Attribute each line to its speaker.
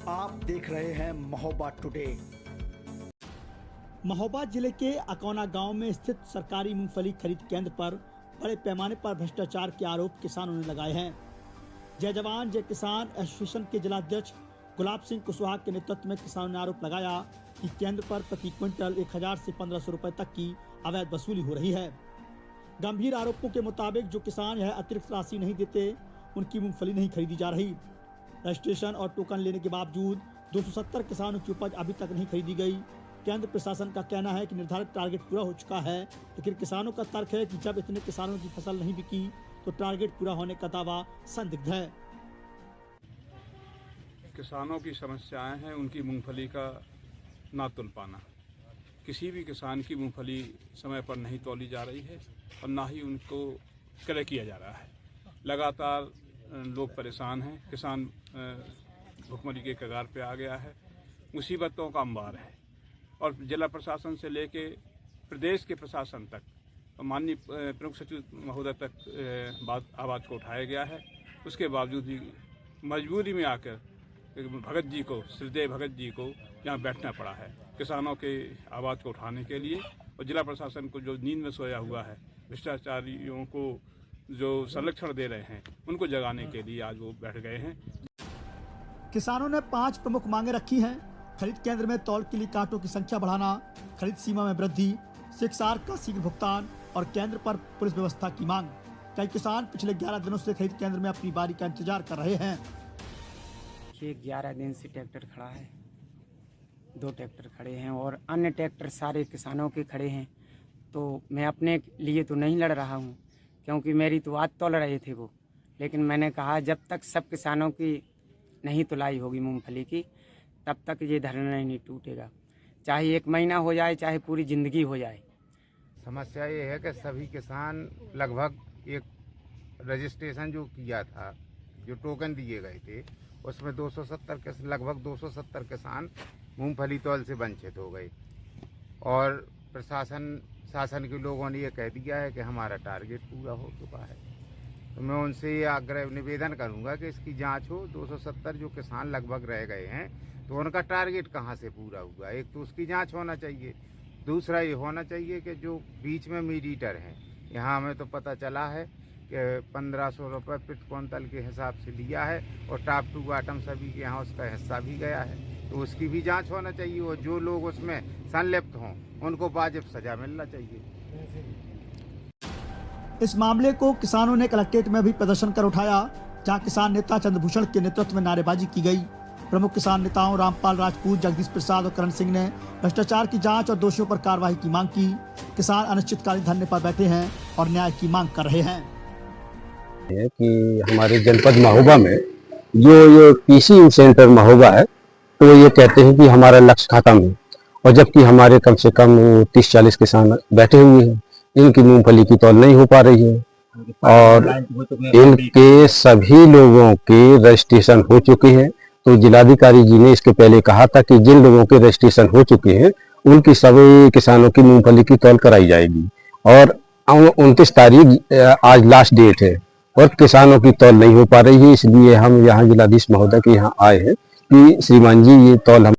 Speaker 1: आप देख रहे हैं महोबा टुडे।
Speaker 2: महोबा जिले के अकौना गांव में स्थित सरकारी मूंगफली खरीद केंद्र पर बड़े पैमाने पर भ्रष्टाचार के आरोप किसानों ने लगाए हैं। जय जवान जय किसान एसोसिएशन के जिलाध्यक्ष गुलाब सिंह कुशवाहा के नेतृत्व में किसानों ने आरोप लगाया कि केंद्र पर प्रति क्विंटल 1000 से 1500 रुपए तक की अवैध वसूली हो रही है। गंभीर आरोपों के मुताबिक जो किसान यह अतिरिक्त राशि नहीं देते उनकी मूंगफली नहीं खरीदी जा रही। रजिस्ट्रेशन और टोकन लेने के बावजूद 270 किसानों की उपज अभी तक नहीं खरीदी गई। केंद्र प्रशासन का कहना है कि निर्धारित टारगेट पूरा हो चुका है, लेकिन किसानों का तर्क है कि जब इतने किसानों की फसल नहीं बिकी तो टारगेट पूरा होने का दावा संदिग्ध है।
Speaker 3: किसानों की समस्याएं हैं उनकी मूंगफली का ना तुल पाना। किसी भी किसान की मूंगफली समय पर नहीं तौली जा रही है और ना ही उनको क्रय किया जा रहा है। लगातार लोग परेशान हैं। किसान भुखमरी के कगार पे आ गया है। मुसीबतों का अंबार है और जिला प्रशासन से लेके प्रदेश के प्रशासन तक माननीय प्रमुख सचिव महोदय तक आवाज़ को उठाया गया है। उसके बावजूद भी मजबूरी में आकर भगत जी को, श्रीदेव भगत जी को यहाँ बैठना पड़ा है किसानों के आवाज़ को उठाने के लिए। और जिला प्रशासन को जो नींद में सोया हुआ है, भ्रष्टाचारियों को जो संरक्षण दे रहे हैं, उनको जगाने के लिए आज वो बैठ गए हैं।
Speaker 2: किसानों ने 5 प्रमुख मांगे रखी हैं। खरीद केंद्र में तौल के लिए कांटों की संख्या बढ़ाना, खरीद सीमा में वृद्धि, CXR का शीघ्र भुगतान और केंद्र पर पुलिस व्यवस्था की मांग। कई किसान पिछले 11 दिनों से खरीद केंद्र में अपनी बारी का इंतजार कर रहे हैं।
Speaker 4: 11 दिन से ट्रैक्टर खड़ा है, 2 ट्रैक्टर खड़े हैं और अन्य ट्रैक्टर सारे किसानों के खड़े हैं। तो मैं अपने लिए तो नहीं लड़ रहा हूँ, क्योंकि मेरी तो आज तोल रहे थे वो, लेकिन मैंने कहा जब तक सब किसानों की नहीं तुलाई होगी मूंगफली की, तब तक ये धरना नहीं टूटेगा। चाहे 1 महीना हो जाए, चाहे पूरी ज़िंदगी हो जाए।
Speaker 5: समस्या ये है कि सभी किसान लगभग एक रजिस्ट्रेशन जो किया था, जो टोकन दिए गए थे, उसमें 270 के लगभग 270 किसान मूंगफली तौल से वंचित हो गए। और शासन के लोगों ने ये कह दिया है कि हमारा टारगेट पूरा हो चुका है। तो मैं उनसे ये आग्रह निवेदन करूंगा कि इसकी जांच हो। 270 जो किसान लगभग रह गए हैं, तो उनका टारगेट कहाँ से पूरा हुआ, एक तो उसकी जांच होना चाहिए। दूसरा ये होना चाहिए कि जो बीच में मीडिएटर हैं, यहाँ हमें तो पता चला है कि 1500 रुपये प्रति क्विंटल के हिसाब से लिया है और टॉप टू बॉटम सभी के यहाँ उसका हिस्सा भी गया है, तो उसकी भी जांच होना चाहिए। और जो लोग उसमें संलिप्त हों उनको वाजिब सजा मिलना चाहिए।
Speaker 2: इस मामले को किसानों ने कलेक्ट्रेट में भी प्रदर्शन कर उठाया, जहां किसान नेता चंद्रभूषण के नेतृत्व में नारेबाजी की गई। प्रमुख किसान नेताओं रामपाल राजपूत, जगदीश प्रसाद और करण सिंह ने भ्रष्टाचार की जांच और दोषियों पर कार्रवाई की मांग की। किसान अनिश्चितकालीन धरने पर बैठे हैं और न्याय की मांग कर रहे हैं।
Speaker 6: कि हमारे जनपद महोबा में जो ये PC सेंटर महोबा है, तो ये कहते हैं कि हमारा लक्ष्य खत्म है, और जबकि हमारे कम से कम 30-40 किसान बैठे हुए हैं, इनकी मूंगफली की तौल नहीं हो पा रही है। और इनके सभी लोगों के रजिस्ट्रेशन हो चुके हैं। तो जिलाधिकारी जी ने इसके पहले कहा था कि जिन लोगों के रजिस्ट्रेशन हो चुके हैं उनकी सभी किसानों की मूंगफली की तौल कराई जाएगी। और 29 तारीख आज लास्ट डेट है और किसानों की तौल नहीं हो पा रही है। इसलिए हम यहाँ जिलाधीश महोदय के यहाँ आए हैं कि श्रीमान जी ये तौल हम